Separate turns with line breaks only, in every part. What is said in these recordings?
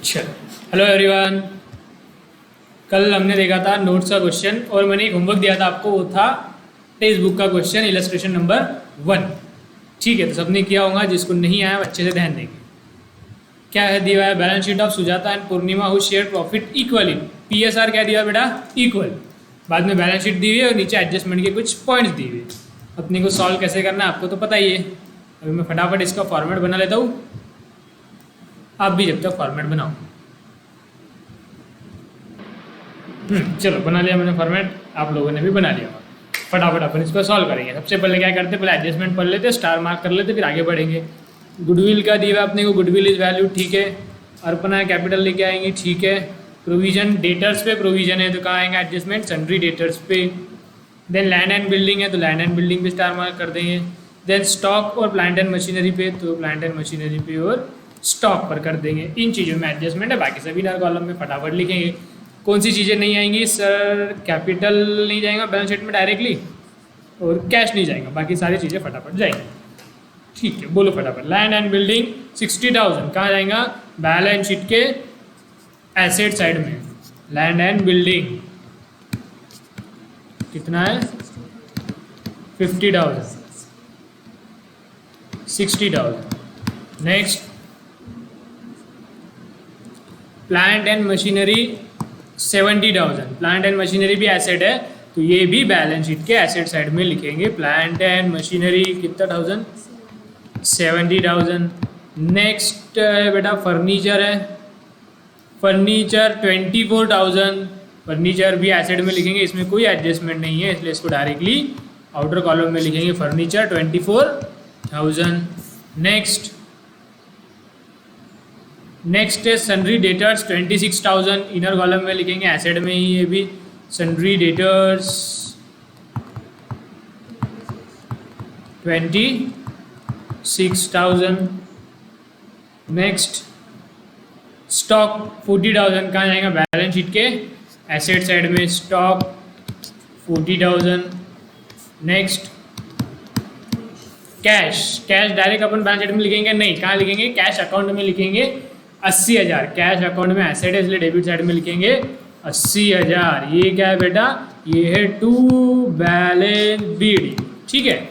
चलो, hello everyone. कल हमने देखा था नोट्स का क्वेश्चन और मैंने एक होमवर्क दिया था आपको, वो था टेक्स्ट बुक का क्वेश्चन इलस्ट्रेशन नंबर 1। ठीक है, तो सबने किया होगा, जिसको नहीं आया वो अच्छे से ध्यान देंगे। क्या है दिया है? Balance sheet of Sujata and Purnima who share profit equally. PSR क्या दिया बेटा? इक्वल। बाद में बैलेंस शीट दी हुई है और नीचे एडजस्टमेंट के कुछ पॉइंट्स दिए हुए। अपने को सॉल्व कैसे करना है आपको तो पता ही है। अभी मैं फटाफट इसका फॉर्मेट बना लेता हूँ, आप भी जब तक फॉर्मेट बनाओ। चलो बना लिया मैंने फॉर्मेट, आप लोगों ने भी बना लिया। फटाफट अपन इसको सॉल्व करेंगे। सबसे पहले क्या करते, पहले एडजस्टमेंट पढ़ लेते, स्टार मार्क कर लेते, फिर आगे बढ़ेंगे। गुडविल का दिया है अपने को, गुडविल इज वैल्यू, ठीक है। अर्पणा कैपिटल लेके आएंगे, ठीक है। प्रोविजन डेटर्स पे प्रोविजन है तो कहाँ आएंगे? एडजस्टमेंट सन्ड्री डेटर्स पे। देन लैंड एंड बिल्डिंग है तो लैंड एंड बिल्डिंग पे स्टार मार्क कर देंगे। देन स्टॉक और प्लांट एंड मशीनरी पे तो प्लांट एंड मशीनरी पे और स्टॉक पर कर देंगे। इन चीज़ों में एडजस्टमेंट है, बाकी सभी नर कॉलम में फटाफट लिखेंगे। कौन सी चीज़ें नहीं आएंगी सर? कैपिटल नहीं जाएगा बैलेंस शीट में डायरेक्टली और कैश नहीं जाएगा, बाकी सारी चीज़ें फटाफट जाएंगी। ठीक है, बोलो फटाफट। लैंड एंड बिल्डिंग 60,000 कहाँ जाएगा? बैलेंस शीट के एसेट साइड में। लैंड एंड बिल्डिंग कितना है? 50,000, 60,000। Next plant and machinery 70,000। Plant and machinery भी एसेट है तो ये भी बैलेंस शीट के एसेट साइड में लिखेंगे। प्लांट एंड मशीनरी कितना थाउजेंड? 70,000। नेक्स्ट बेटा फर्नीचर है, फर्नीचर 24,000। फर्नीचर भी एसेट में लिखेंगे, इसमें कोई एडजस्टमेंट नहीं है इसलिए इसको डायरेक्टली आउटर कॉलम में लिखेंगे। फर्नीचर 24,000। नेक्स्ट है सन्ड्री डेटर्स 26,000। इनर कॉलम में लिखेंगे, एसेट में ही ये भी। Sundry debtors 26,000। नेक्स्ट स्टॉक 40,000 कहाँ जाएगा? बैलेंस शीट के एसेट साइड में। Stock 40,000। Next cash, cash direct अपन बैलेंस शीट में लिखेंगे नहीं, कहाँ लिखेंगे? कैश अकाउंट में लिखेंगे 80,000। कैश अकाउंट में एसेट है इसलिए डेबिट साइड में लिखेंगे 80,000। ये क्या है बेटा? ये है टू बैलेंस बीडी, ठीक है।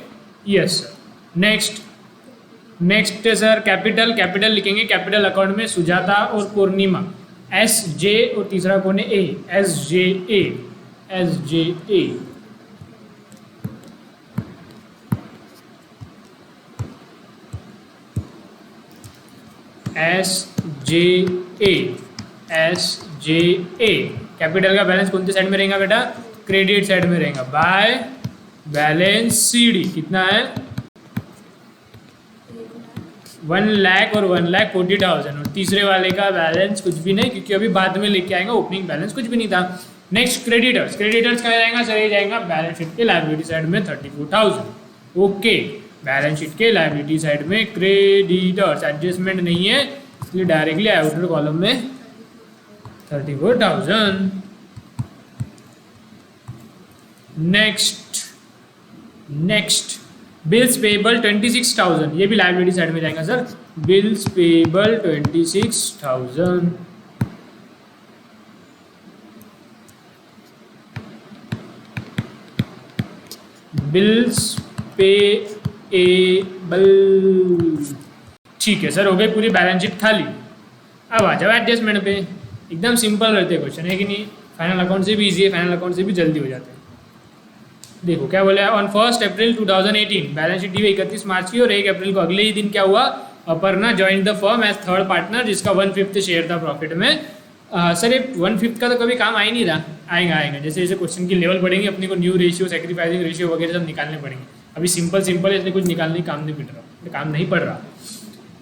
Yes sir. नेक्स्ट है सर कैपिटल, कैपिटल लिखेंगे कैपिटल अकाउंट में सुजाता और पूर्णिमा SJ और तीसरा कौन है? A, SJA, SJA। SJA, SJA। Capital का बैलेंस कौन सी साइड में रहेगा बेटा? क्रेडिट साइड में रहेगा। बाय बैलेंस CD कितना है? 1,00,000 और 1,40,000। और तीसरे वाले का बैलेंस कुछ भी नहीं क्योंकि अभी बाद में लेके आएंगे, ओपनिंग बैलेंस कुछ भी नहीं था। नेक्स्ट क्रेडिटर्स, क्रेडिटर्स कहाँ जाएगा सर? ये जाएगा बैलेंस शीट के लायबिलिटी साइड में 34,000। ओके, बैलेंस शीट के लायबिलिटी साइड में क्रेडिटर्स। एडजस्टमेंट नहीं है इसलिए डायरेक्टली आउटर कॉलम में 34,000। नेक्स्ट बिल्स पेबल 26,000, ये भी लायबिलिटी साइड में जाएगा sir. Bills payable 26,000। Bills payable, ठीक है सर, हो गई पूरी बैलेंस शीट खाली। अब आ जाओ एडजस्टमेंट पे। एकदम सिंपल रहते हैं क्वेश्चन, है कि नहीं? फाइनल अकाउंट से भी इजी है, फाइनल अकाउंट से भी जल्दी हो जाते हैं। देखो क्या बोला है, ऑन 1 अप्रैल 2018 बैलेंस शीट दी हुई 31 मार्च की और 1 अप्रैल को अगले ही दिन क्या हुआ? Aparna join the firm as third partner जिसका 1/5 शेयर था प्रॉफिट में। सर ये 1/5 का तो कभी काम आ ही नहीं रहा। आएगा जैसे जैसे क्वेश्चन की लेवल बढ़ेंगे अपने को न्यू रेशियो, सेक्रीफाइसिंग रेशियो वगैरह सब निकालने पड़ेंगे। अभी सिंपल है इसलिए कुछ निकालने का काम नहीं पड़ रहा।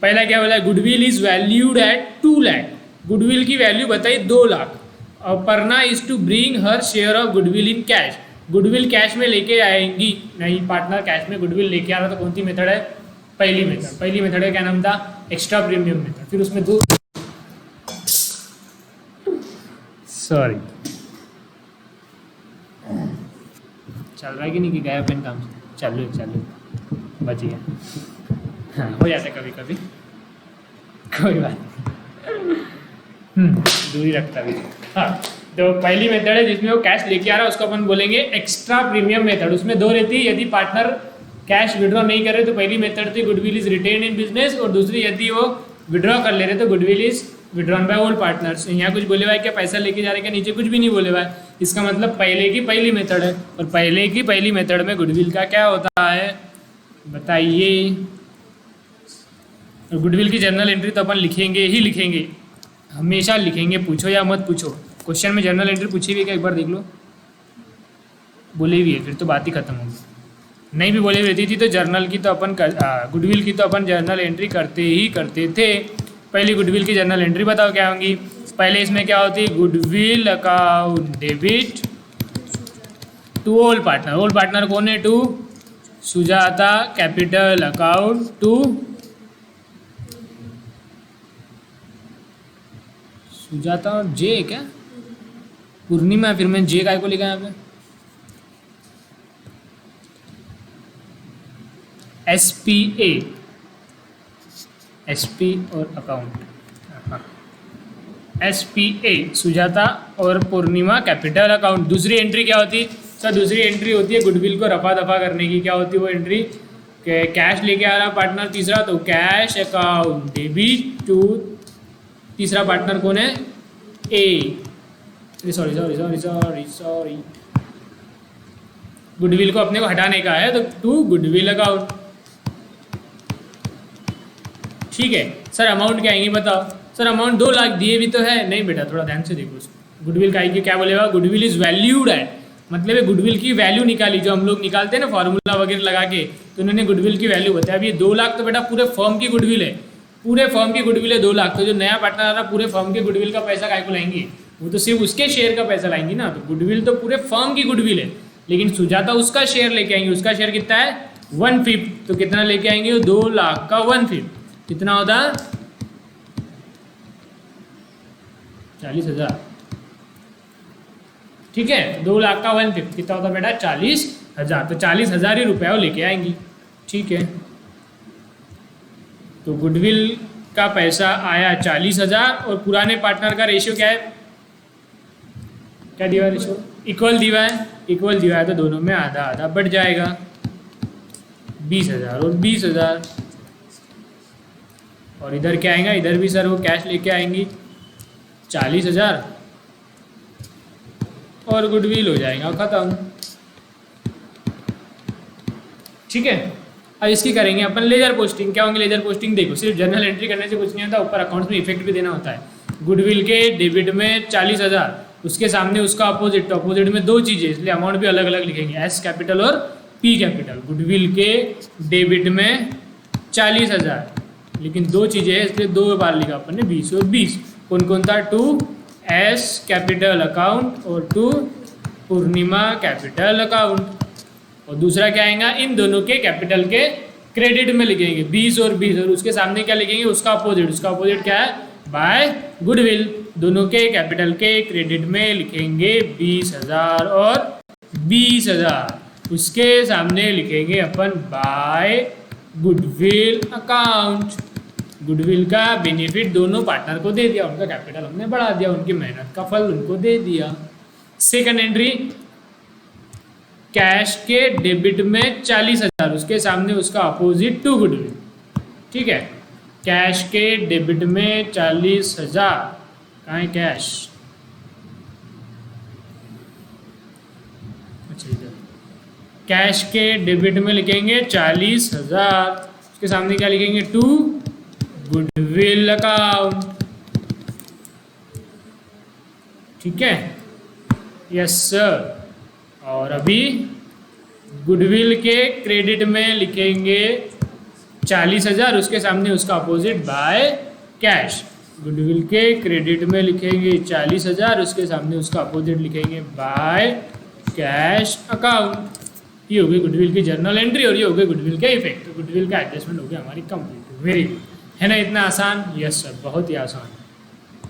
पहला क्या बोला है? Goodwill is valued at 2 lakh. Goodwill की वैल्यू बताई 2 lakh. Aparna is to bring her share of goodwill in cash. Goodwill cash में लेके आएंगी नहीं, पार्टनर कैश में गुडविल लेके आ रहा। तो कौन सी मेथड है? पहली मेथड का क्या नाम था? Extra premium method. फिर उसमें दो, सॉरी चल रहा है कि नहीं कि गया पेन काम? चालू बच गया। हाँ हो जाता है कभी कभी, कोई बात नहीं। दूरी रखता भी। हाँ, तो पहली मेथड है जिसमें वो कैश लेके आ रहा है, उसको अपन बोलेंगे एक्स्ट्रा प्रीमियम मेथड। उसमें दो रहती है, यदि पार्टनर कैश विड्रॉ नहीं करे तो पहली मेथड थी goodwill is retain in business, और दूसरी यदि वो विड्रॉ कर ले रहे तो goodwill is withdrawn by old partners. यहाँ कुछ बोले हुआ है क्या पैसा लेके जा रहे क्या, नीचे कुछ भी नहीं बोले हुआ है, इसका मतलब पहले की पहली मेथड है। और पहले की पहली मेथड में गुडविल का क्या होता है बताइए। और गुडविल की जर्नल एंट्री तो अपन लिखेंगे ही लिखेंगे, हमेशा लिखेंगे, पूछो या मत पूछो। क्वेश्चन में जर्नल एंट्री पूछी हुई क्या, एक बार देख लो। बोली हुई है, फिर तो बात ही खत्म होगी। नहीं भी बोली रहती थी तो जर्नल की तो अपन गुडविल की तो अपन जर्नल एंट्री करते ही करते थे। पहली गुडविल की जर्नल एंट्री बताओ क्या होंगी। पहले इसमें क्या होती है, goodwill account debit to old partner. Old partner कौन है, to Sujata capital account to Sujata और जे है क्या, पूर्णिमा, फिर मैं जे काय को लिखा यहाँ पे, SPA, SP और अकाउंट, SPA सुजाता और पूर्णिमा कैपिटल अकाउंट। दूसरी एंट्री क्या होती है सर, दूसरी एंट्री होती है गुडविल को रफा दफा करने की। क्या होती है वो एंट्री, कैश लेके आ रहा पार्टनर तीसरा, तो कैश अकाउंट डेबिट टू, तीसरा पार्टनर कौन है, ए, sorry sorry sorry sorry sorry, goodwill को अपने को हटाने का है तो टू गुडविल अकाउंट। ठीक है सर, अमाउंट क्या आएंगी बताओ। सर अमाउंट 2 लाख दिए भी तो है, नहीं बेटा थोड़ा ध्यान से देखो उसको। गुडविल का आएगी क्या बोलेगा, गुडविल इज वैल्यूड है, मतलब ये गुडविल की वैल्यू निकाली जो हम लोग निकालते हैं ना फॉर्मूला वगैरह लगा के, तो उन्होंने गुडविल की वैल्यू बताया। अब ये 2 लाख तो बेटा पूरे फर्म की गुडविल है, पूरे फर्म की गुडविल है 2 लाख, तो जो नया पार्टनर आ रहा पूरे फर्म के गुडविल का पैसा काय को लाएंगे, वो तो सिर्फ उसके शेयर का पैसा लाएंगी ना। तो गुडविल तो पूरे फर्म की गुडविल है, लेकिन सुजाता उसका शेयर लेके आएंगे। उसका शेयर कितना है 1/5, तो कितना लेके आएंगे, 2 लाख का 1/5 कितना होता, 40,000। ठीक है, 2 लाख का 1/5 कितना होता बेटा 40,000, तो 40,000 ही रुपया वो लेके आएंगी। ठीक है, तो गुडविल का पैसा आया 40,000 और पुराने पार्टनर का रेशियो क्या है, क्या दिया रेशियो, इक्वल दिया है, इक्वल दिया है तो दोनों में आधा आधा बढ़ जाएगा, 20,000 और 20,000। और इधर क्या आएगा, इधर भी सर वो कैश लेके आएंगी 40,000 और गुडविल हो जाएगा खत्म। ठीक है, अब इसकी करेंगे अपन लेजर पोस्टिंग। क्या होंगे लेजर पोस्टिंग, देखो सिर्फ जर्नल एंट्री करने से कुछ नहीं होता, ऊपर अकाउंट्स में इफेक्ट भी देना होता है। गुडविल के डेबिट में 40,000, उसके सामने उसका अपोजिट, तो अपोजिट में 2 चीज़ें, इसलिए अमाउंट भी अलग अलग लिखेंगे, एस कैपिटल और पी कैपिटल। गुडविल के डेबिट में 40,000, लेकिन 2 चीज़ें हैं इसलिए 2 बार लिखा अपन ने, 20 और 20। कौन कौन था, टू एस कैपिटल अकाउंट और टू पूर्णिमा कैपिटल अकाउंट। और दूसरा क्या आएगा, इन दोनों के कैपिटल के क्रेडिट में लिखेंगे 20 और 20, और उसके सामने क्या लिखेंगे, उसका अपोजिट, उसका अपोजिट क्या है, बाय गुडविल। दोनों के कैपिटल के क्रेडिट में लिखेंगे 20,000 और 20,000, उसके सामने लिखेंगे अपन बाय गुडविल अकाउंट। गुडविल का बेनिफिट दोनों पार्टनर को दे दिया, उनका कैपिटल हमने बढ़ा दिया, उनकी मेहनत का फल उनको दे दिया। सेकंड एंट्री, कैश के डेबिट में 40,000, उसके सामने उसका अपोजिट टू गुडविल। ठीक है, कैश के डेबिट में 40,000, कहाँ है कैश, अच्छा इधर, कैश के डेबिट में लिखेंगे 40,000, उसके सामने क्या लिखेंगे, टू गुडविल अकाउंट। ठीक है, यस सर। और अभी गुडविल के क्रेडिट में लिखेंगे 40,000, उसके सामने उसका अपोजिट बाय कैश। गुडविल के क्रेडिट में लिखेंगे 40,000, उसके सामने उसका अपोजिट लिखेंगे बाय कैश अकाउंट। ये हो गई गुडविल की जर्नल एंट्री और ये हो गई गुडविल के इफेक्ट। तो गुडविल का एडजस्टमेंट हो गया हमारी कंप्लीट। वेरी गुड, है ना इतना आसान? यस सर, बहुत ही आसान।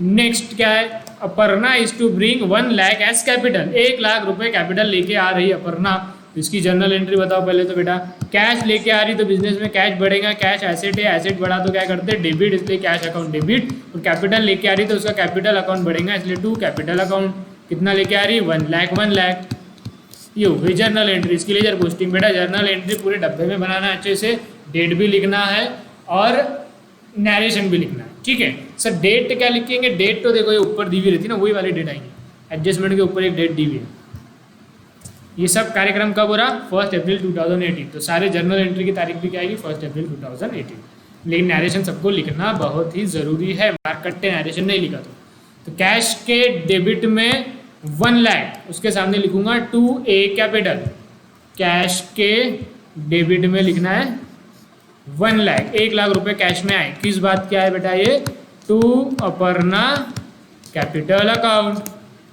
नेक्स्ट क्या है, Aparna is to bring 1 lakh as capital. 1 lakh रुपए कैपिटल लेके आ रही अपर्णा तो इसकी जर्नल एंट्री बताओ पहले तो बेटा। कैश लेके आ रही तो बिजनेस में कैश बढ़ेगा, कैश एसेट है, एसेट बढ़ा तो क्या करते हैं डेबिट, इसलिए कैश अकाउंट डेबिट। और कैपिटल लेके आ रही तो उसका कैपिटल अकाउंट बढ़ेगा, इसलिए टू कैपिटल अकाउंट। कितना लेके आ रही है 1 लाख 1 लाख। ये हो गई जर्नल एंट्री। इसकी लेजर पोस्टिंग बेटा जर्नल एंट्री पूरे डब्बे में बनाना है अच्छे से, डेट भी लिखना है और नरेशन भी लिखना है। ठीक है सर, डेट क्या लिखेंगे? डेट तो देखो ये ऊपर दी हुई रहती है ना, वही वाली डेट आएंगी। एडजस्टमेंट के ऊपर एक डेट दी हुई है। ये सब कार्यक्रम कब हो रहा? 1 अप्रैल 2018। तो सारे जर्नल एंट्री की तारीख भी क्या आएगी? 1 अप्रैल 2018। लेकिन नरेशन सबको लिखना बहुत ही ज़रूरी है, मार्कट्टे नरेशन नहीं लिखा तो कैश के डेबिट में 1 लाख, उसके सामने लिखूंगा 2A कैपिटल। कैश के डेबिट में लिखना है 1 लाख, 1 लाख रुपए कैश में आए। किस बात क्या है बेटा? ये टू अपर्णा कैपिटल अकाउंट।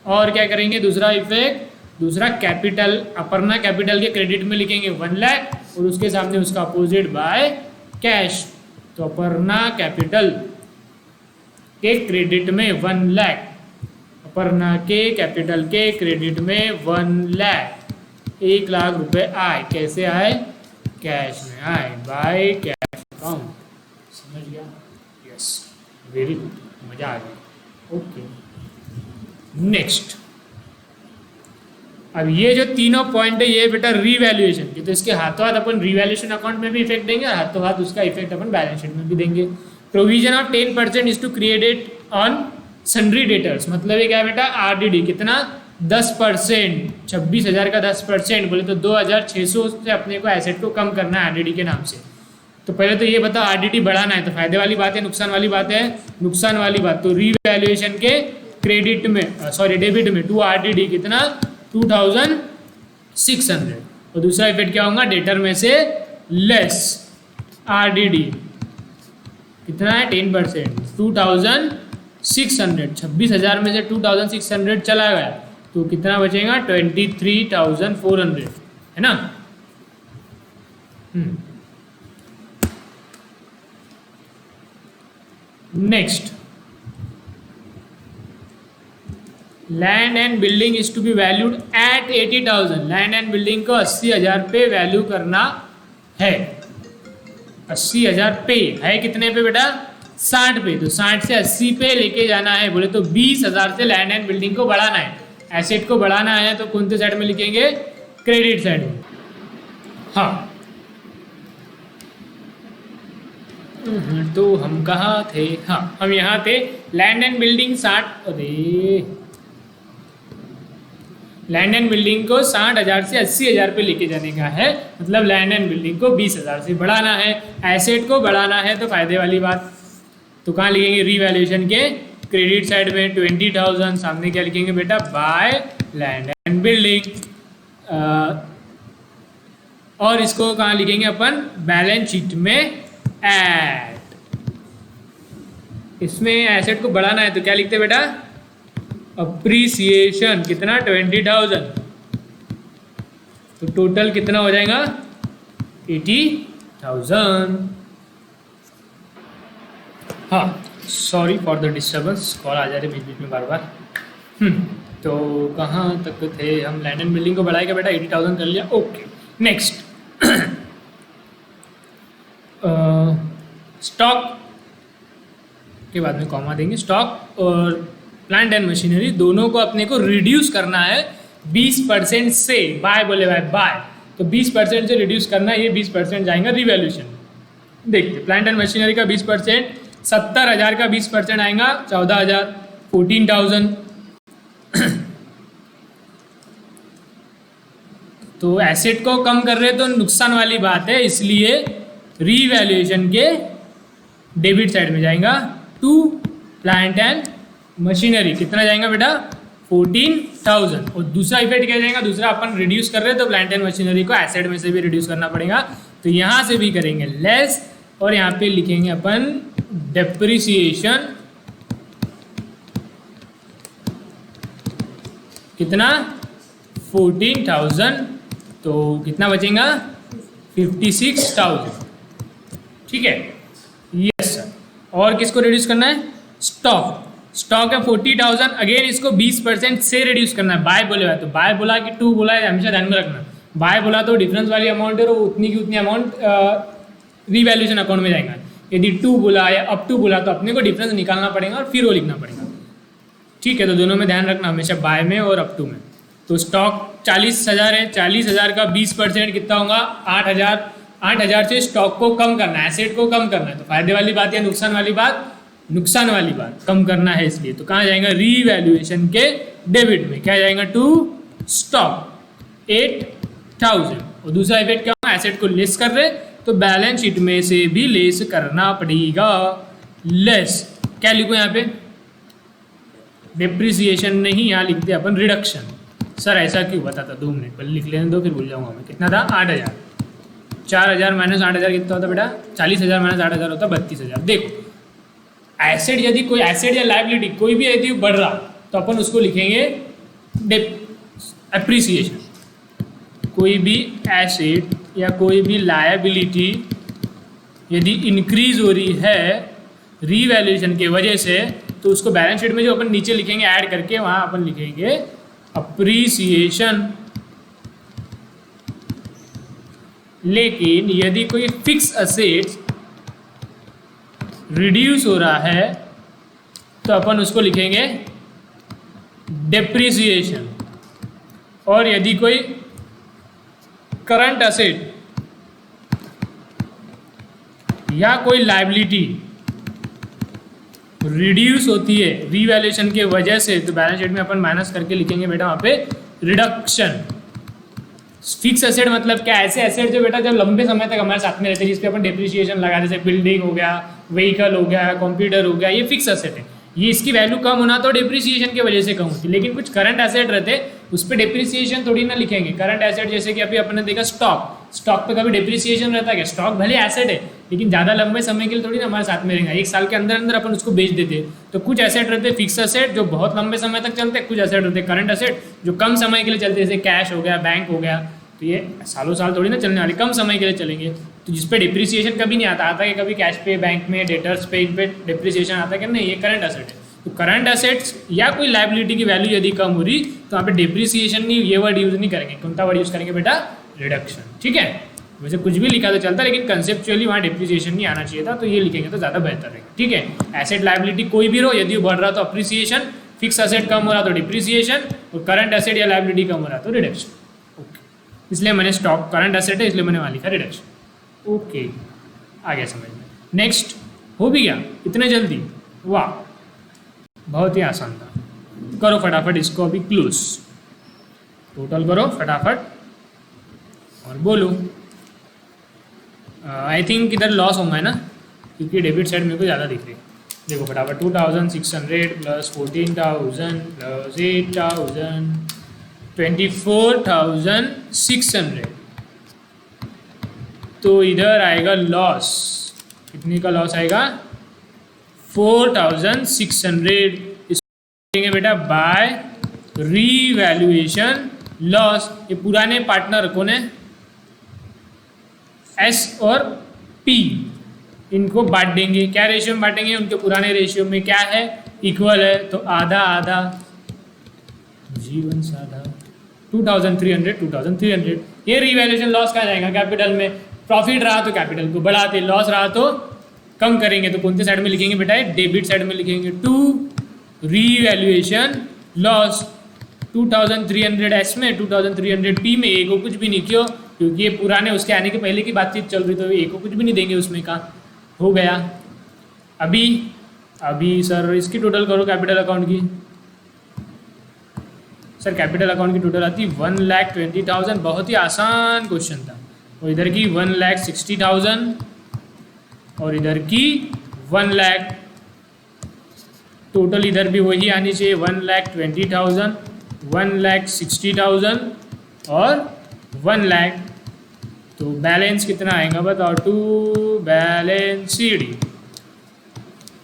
और क्या करेंगे दूसरा इफेक्ट? दूसरा कैपिटल, अपर्णा कैपिटल के क्रेडिट में लिखेंगे 1 लाख और उसके सामने उसका अपोजिट बाय कैश। तो अपर्णा कैपिटल के क्रेडिट में 1 लाख, अपर्णा के कैपिटल के क्रेडिट में 1 लाख, 1 लाख रुपए आए। कैसे आए? कैश में आए, बाय कैश अकाउंट। समझ गया? यस, वेरी गुड, मजा आ गया। ओके नेक्स्ट, अब ये जो तीनों पॉइंट है ये बेटा रीवैल्यूएशन की, तो इसके हाथों हाथ अपन रीवैल्यूएशन अकाउंट में भी इफेक्ट देंगे और हाथों हाथ उसका इफेक्ट अपन बैलेंस शीट में भी देंगे। Provision of 10% is to created on sundry debtors, मतलब ये क्या है बेटा? आरडीडी कितना? 10%, 26,000 का 10%, बोले तो 2,600 से अपने को एसेट को कम करना है आरडीडी के नाम से। तो पहले तो ये बताओ आरडीडी बढ़ाना है तो फायदे वाली बात है नुकसान वाली बात है? नुकसान वाली बात। तो रीवैल्यूएशन के क्रेडिट में डेबिट में 2 आरडीडी कितना? 2,600। और दूसरा इफेक्ट क्या होगा? डेटर में से लेस आरडीडी कितना है? 10%, 2,600। 26,000 में से 2,600 चला गया तो कितना बचेगा? 23,400 है ना। Next, land and building is to be valued at 80,000। Land and building को 80,000 पे वैल्यू करना है। 80,000 पे है कितने पे बेटा? 60 पे। तो 60 से 80 पे लेके जाना है, बोले तो 20,000 से लैंड एंड बिल्डिंग को बढ़ाना है, एसेट को बढ़ाना है। तो कौन से साइड में लिखेंगे? क्रेडिट साइड में। हाँ तो हम कहाँ थे? हाँ हम यहाँ थे। लैंड एंड बिल्डिंग 60, अरे लैंड एंड बिल्डिंग को 60,000 से 80,000 पे लेके जाने का है, मतलब लैंड एंड बिल्डिंग को 20,000 से बढ़ाना है, एसेट को बढ़ाना है। तो फायदे वाली बात। तो कहाँ लिखेंगे? रीवैल्यूएशन के क्रेडिट साइड में 20,000, सामने क्या लिखेंगे बेटा? By land and building. और इसको कहाँ लिखेंगे अपन? बैलेंस शीट में ऐड। इसमें एसेट को बढ़ाना है तो क्या लिखते बेटा? अप्रिसिएशन कितना? 20,000। तो टोटल कितना हो जाएगा? 80,000। हाँ sorry for the disturbance, call आ जा रही बीच बीच में बार बार। तो कहाँ तक थे हम? लैंड एंड बिल्डिंग को बढ़ाएगा बेटा, 80,000 कर लिया। ओके नेक्स्ट, स्टॉक के बाद में कॉमा देंगे। स्टॉक और प्लांट एंड मशीनरी दोनों को अपने को रिड्यूस करना है 20% से। बाय बोले बाय, तो 20% से रिड्यूस करना है। ये 20% जाएगा रिवैल्यूएशन। देखते प्लांट एंड मशीनरी का 20%, 70,000 का 20% आएगा 14,000, 14,000। तो एसेट को कम कर रहे तो नुकसान वाली बात है, इसलिए रीवैल्यूएशन के डेबिट साइड में जाएगा टू प्लांट एंड मशीनरी। कितना जाएगा बेटा? 14,000। और दूसरा इफेक्ट क्या जाएगा? दूसरा अपन रिड्यूस कर रहे हैं तो प्लांट एंड मशीनरी को एसेट में से भी रिड्यूस करना पड़ेगा, तो यहाँ से भी करेंगे लेस और यहाँ पे लिखेंगे अपन डेप्रिसिएशन कितना? 14,000। तो कितना बचेगा? 56,000। ठीक है, यस सर। और किसको रिड्यूस करना है? स्टॉक। स्टॉक है 40,000, अगेन इसको 20% से रिड्यूस करना है। बाय बोले हुआ तो बाय बोला कि टू बोला है, हमेशा ध्यान में रखना। बाय बोला तो डिफरेंस वाली अमाउंट है और उतनी की उतनी अमाउंट रीवैल्यूएशन अकाउंट में जाएगा। यदि टू बोला या अप टू बोला तो अपने को डिफरेंस निकालना पड़ेगा और फिर वो लिखना पड़ेगा। ठीक है, तो दोनों में ध्यान रखना हमेशा, बाय में और अप टू में। तो स्टॉक 40,000 है, 40,000 का 20% कितना होगा 8,000। 8,000 से स्टॉक को कम करना है, एसेट को कम करना है, तो फायदे वाली बात या नुकसान वाली बात? नुकसान वाली बात, कम करना है इसलिए। तो कहाँ जाएगा रीवैल्यूएशन के डेबिट में, क्या जाएगा टू स्टॉक 8,000। और दूसरा इफेक्ट क्या होगा, एसेट को लेस कर रहे तो बैलेंस शीट में से भी लेस करना पड़ेगा। लेस क्या लिखो यहाँ पे, डेप्रिसिएशन नहीं, यहाँ लिखते अपन रिडक्शन। सर ऐसा क्यों, बताता 2 मिनट पहले लिख लेने दो फिर भूल जाऊंगा मैं। कितना था 8,000, 4,000 माइनस 8,000 कितना होता बेटा, 40,000 माइनस 8,000 होता 32,000। देखो एसेट, यदि कोई एसेट या लाइबिलिटी कोई भी यदि बढ़ रहा तो अपन उसको लिखेंगे एप्रिसिएशन। कोई भी एसेट या कोई भी लायबिलिटी यदि इंक्रीज हो रही है रीवैल्यूएशन की वजह से, तो उसको बैलेंस शीट में जो अपन नीचे लिखेंगे ऐड करके, वहाँ अपन लिखेंगे अप्रिसिएशन। लेकिन यदि कोई फिक्स असेट्स रिड्यूस हो रहा है तो अपन उसको लिखेंगे डेप्रिसिएशन। और यदि कोई करंट असेट या कोई लायबिलिटी रिड्यूस होती है रीवैल्यूएशन के वजह से, तो बैलेंस शीट में अपन माइनस करके लिखेंगे बेटा वहाँ पे रिडक्शन। फिक्स एसेट मतलब क्या, ऐसे एसेट जो बेटा जब लंबे समय तक हमारे साथ में रहते हैं, जिस पे अपन डेप्रिसिएशन लगा, जैसे बिल्डिंग हो गया, व्हीकल हो गया, कंप्यूटर हो गया, ये फिक्स एसेट है। ये इसकी वैल्यू कम होना तो डेप्रिसिएशन की वजह से कम होती है। लेकिन कुछ करंट एसेट रहते उस पर डेप्रिसिएशन थोड़ी ना लिखेंगे। करंट एसेट जैसे कि अभी अपने देखा स्टॉक पे कभी डेप्रिसिएशन रहता है क्या? स्टॉक भले एसेट है लेकिन ज़्यादा लंबे समय के लिए थोड़ी ना हमारे साथ में रहेगा, 1 साल के अंदर अंदर अपन उसको बेच देते हैं। तो कुछ एसेट रहते हैं फिक्स एसेट जो बहुत लंबे समय तक चलते हैं, कुछ एसेट रहते हैं करंट एसेट जो कम समय के लिए चलते हैं, जैसे कैश हो गया, बैंक हो गया। तो ये सालों साल थोड़ी ना चलने वाले, कम समय के लिए चलेंगे। तो जिस पे डिप्रिसिएशन कभी नहीं आता है कि कभी कैश पे, बैंक में, डेटर्स पे, इन पे डिप्रिसिएशन आता है कि नहीं, ये करंट एसेट है। तो करंट एसेट्स या कोई लायबिलिटी की वैल्यू यदि कम हो रही तो यहाँ पे डिप्रिसिएशन नहीं, ये वर्ड यूज नहीं करेंगे। कौन सा वर्ड यूज करेंगे बेटा? रिडक्शन। ठीक है, वैसे कुछ भी लिखा तो चलता, लेकिन कंसेप्चुअली वहाँ डिप्रिसिएशन नहीं आना चाहिए था, तो ये लिखेंगे तो ज़्यादा बेहतर है। ठीक है, एसेट लायबिलिटी कोई भी रहो, यदि बढ़ रहा तो अप्रिसिएशन, फिक्स एसेट कम हो रहा तो डिप्रिसिएशन, और करंट एसेट या लायबिलिटी कम हो रहा तो रिडक्शन। ओके, इसलिए मैंने स्टॉक करंट एसेट है इसलिए मैंने वहाँ लिखा रिडक्शन। ओके, आ गया समझ में। नेक्स्ट हो भी गया इतने जल्दी, वाह बहुत ही आसान था। करो फटाफट इसको अभी क्लोज, टोटल करो फटाफट और बोलो। आई थिंक इधर लॉस होगा ना, क्योंकि डेबिट साइड मेरे को ज़्यादा दिख रही है। देखो फटाफट 2,600 प्लस 14,000 प्लस 8,000 24,600। तो इधर आएगा लॉस, कितने का लॉस आएगा? 4,600। इसको बेटा बाय रीवैल्यूएशन लॉस। ये पुराने पार्टनर कौन है? एस और पी, इनको बांट देंगे। क्या रेशियो में बांटेंगे? उनके पुराने रेशियो में क्या है? इक्वल है, तो आधा आधा, जीवन साधा। 2,300 2,300। ये रीवैल्यूएशन लॉस कहाँ जाएगा? कैपिटल में। प्रॉफिट रहा तो कैपिटल को बढ़ाते, लॉस रहा तो कम करेंगे। तो कौन से साइड में लिखेंगे बेटा? डेबिट साइड में लिखेंगे। टू रीवैल्यूएशन लॉस 2,300 एस में, 2,300 पी में। ए को कुछ भी नहीं, क्यों? क्योंकि ये पुराने उसके आने के पहले की बातचीत चल रही, तो ए को कुछ भी नहीं देंगे उसमें का। हो गया। अभी सर इसकी टोटल करो कैपिटल अकाउंट की। सर कैपिटल अकाउंट की टोटल आती 1,20,000। बहुत ही आसान क्वेश्चन था। और इधर की 1,60,000 और इधर की 1 लाख। टोटल इधर भी वही आनी चाहिए, 1,20,000, 1,60,000 और 1 लाख। तो बैलेंस कितना आएगा बताओ? टू बैलेंस शीट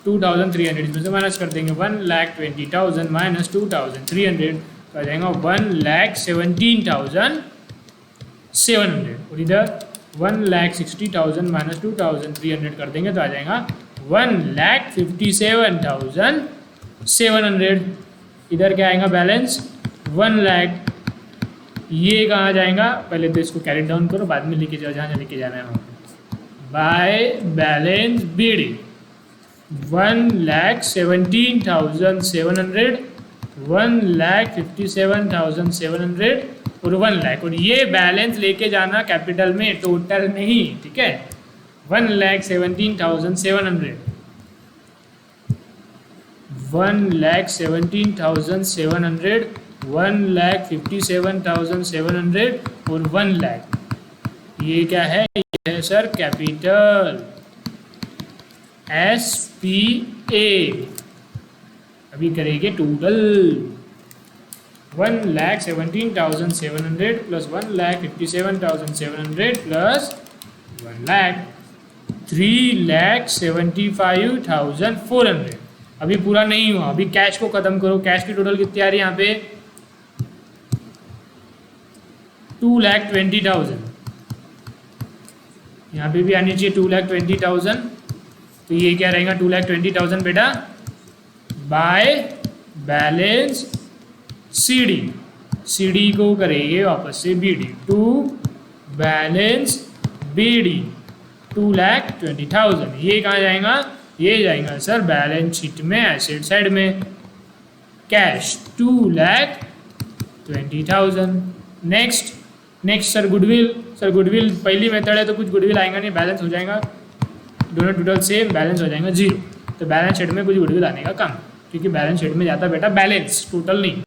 2,300 इसमें से माइनस कर देंगे। 1,20,000 माइनस 2,300 तो आ जाएगा 1,17,700। और इधर 1,60,000 माइनस 2,300 कर देंगे तो आ जाएगा 1,57,700। इधर क्या आएगा बैलेंस? 1,00,000 ये कहाँ जाएगा, पहले तो इसको कैरी डाउन करो, बाद में लेके जाओ जहाँ लेके जाना है वहाँ। बाय बैलेंस BD 1,17,700, 1,57,700 और 1,00,000, और ये बैलेंस लेके जाना कैपिटल में, टोटल नहीं, ठीक है। 1,17,700, 1,17,700, 1,57,700 और 1,00,000। ये क्या है, ये है सर कैपिटल SPA। अभी करेंगे टोटल 1,17,700 प्लस 1,57,700 प्लस 1,00,000, 3,75,400। अभी पूरा नहीं हुआ, अभी कैश को खत्म करो। कैश की टोटल कितनी आ रही है यहाँ पे, 2,20,000। यहाँ पे भी आनी चाहिए 2,20,000। तो ये क्या रहेगा 2,20,000 बेटा, बाय बैलेंस CD को करेंगे वापस से BD, टू बैलेंस BD 2,20,000। ये कहाँ जाएगा, ये जाएगा सर बैलेंस शीट में एसेट साइड में, cash 2,20,000। Next sir goodwill. Sir goodwill पहली मेथड है तो कुछ गुडविल आएगा नहीं, बैलेंस हो जाएगा, दोनों टोटल सेम, बैलेंस हो जाएगा 0। तो बैलेंस शीट में कुछ गुडविल आने का कम, क्योंकि बैलेंस शीट में जाता बेटा बैलेंस, टोटल नहीं।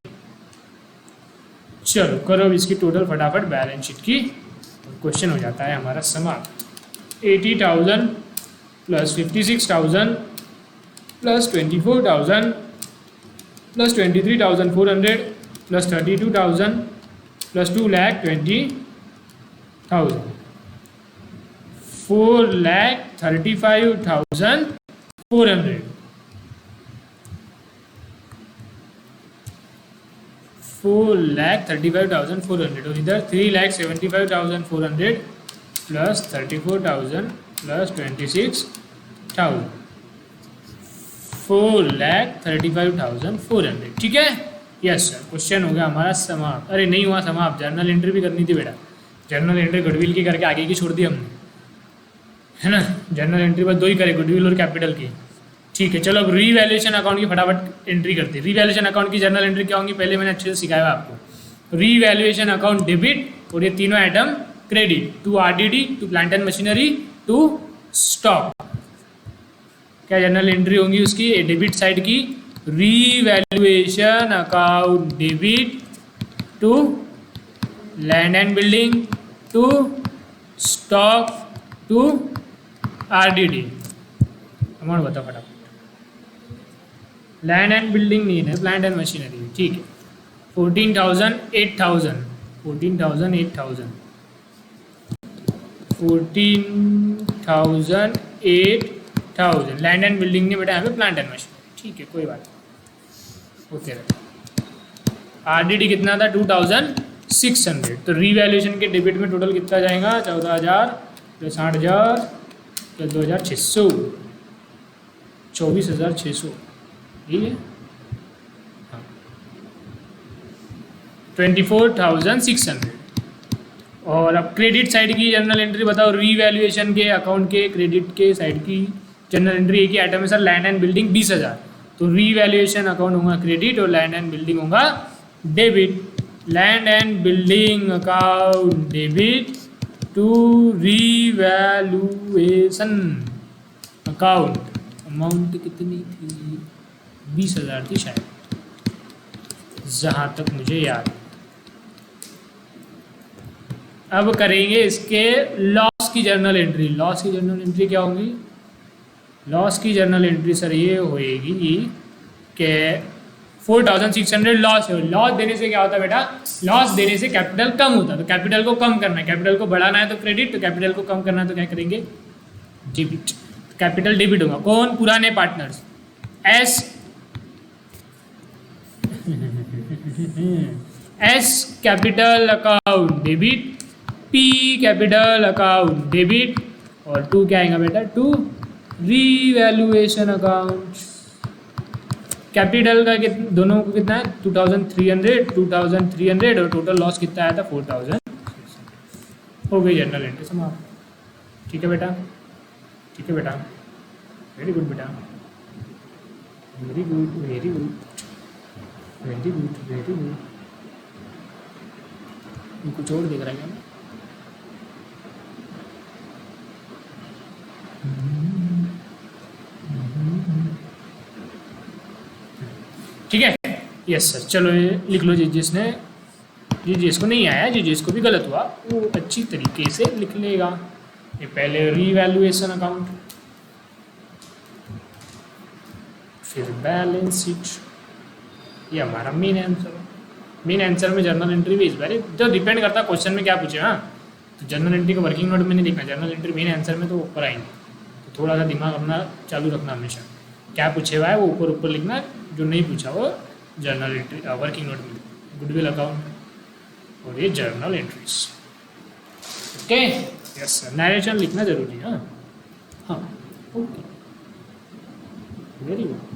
चलो करो इसकी टोटल फटाफट बैलेंस शीट की, क्वेश्चन हो जाता है हमारा समाप्त। 80,000 plus 56,000 plus 24,000 plus 23,400 plus 32,000 plus 2,20,000, 4,35,400, 4,35,400 और इधर 3,75,400 प्लस 34,000 प्लस 26,000, 4,35,400। ठीक है, यस सर, क्वेश्चन हो गया हमारा समाप्त। अरे नहीं हुआ समाप्त, जर्नल एंट्री भी करनी थी बेटा। जर्नल एंट्री गुडविल की करके आगे की छोड़ दी हमने, है ना। जर्नल एंट्री बस 2 ही करे, गुडविल और कैपिटल की। ठीक है, चलो अब रीवैल्यूएशन अकाउंट की फटाफट एंट्री करते हैं। रीवैल्यूएशन अकाउंट की जर्नल एंट्री क्या होंगी, पहले मैंने अच्छे से सिखाया आपको। रीवैल्यूएशन अकाउंट डेबिट, और ये तीनों item credit, to RDD, to plant and machinery, to stock. क्या जर्नल एंट्री होंगी उसकी, डेबिट साइड की, revaluation account debit to land and building, to stock, to RDD। Amount बता फटाफट। लैंड एंड बिल्डिंग नहीं है, प्लांट एंड मशीनरी। ठीक है, 14,000, 8,000, 14,000, 8,000, 14,000, 8,000। लैंड एंड बिल्डिंग नहीं बेटा, यहाँ पे प्लांट एंड मशीनरी। ठीक है, कोई बात नहीं, ओके। RDD कितना था, 2,600। तो रीवैल्यूएशन के डेबिट में टोटल कितना जाएगा, 14,000 प्लस 8,000 प्लस 2,600, 24,600। ठीक है, हाँ, 24,600। और अब क्रेडिट साइड की जर्नल एंट्री बताओ, रीवैल्यूएशन के अकाउंट के क्रेडिट के साइड की जनरल एंट्री एक ही आइटम है सर, लैंड एंड बिल्डिंग 20,000। तो रीवैल्यूएशन अकाउंट होगा क्रेडिट और लैंड एंड बिल्डिंग होगा debit. Land and building account debit to revaluation account. Amount कितनी थी, 20,000 थी शायद, जहाँ तक मुझे याद। अब करेंगे इसके लॉस की जर्नल एंट्री। लॉस की जर्नल एंट्री क्या होगी, लॉस की जर्नल एंट्री सर ये होएगी कि 4,600 लॉस है। लॉस देने से क्या होता है बेटा, लॉस देने से कैपिटल कम होता है। तो कैपिटल को कम करना है, कैपिटल को बढ़ाना है तो क्रेडिट, तो कैपिटल को कम करना है तो क्या करेंगे, डेबिट। कैपिटल डेबिट होगा। कौन, पुराने partners, S capital account debit, P capital account debit, और टू क्या आएगा बेटा, टू रीवैल्यूएशन अकाउंट। कैपिटल का दोनों को कितना है 2300 और टोटल लॉस कितना आया था 4000। हो गई जर्नल एंट्री समाप्त। ठीक है बेटा, ठीक है बेटा, वेरी गुड बेटा, very good very good very good very good. कुछ और दिख रहा है क्या? ठीक है, यस सर। चलो ये लिख लो जिसने जिसको नहीं आया, जिसको भी गलत हुआ वो अच्छी तरीके से लिख लेगा। ये पहले रीवैल्यूएशन अकाउंट, फिर बैलेंस शीट, ये हमारा मेन आंसर। मेन आंसर में जर्नल एंट्री भी इस बार जो डिपेंड करता है क्वेश्चन में क्या पूछे। हाँ, तो जर्नल एंट्री को वर्किंग नोट में नहीं लिखना, जर्नल एंट्री मेन आंसर में तो ऊपर आएंगे। तो थोड़ा सा दिमाग अपना चालू रखना हमेशा, क्या पूछे हुआ है वो ऊपर ऊपर लिखना, जो नहीं पूछा वो जर्नल एंट्री वर्किंग नोट में। गुडविल अकाउंट और ये journal entries. Okay, yes sir, narration लिखना जरूरी है। हाँ, ओके, वेरी गुड।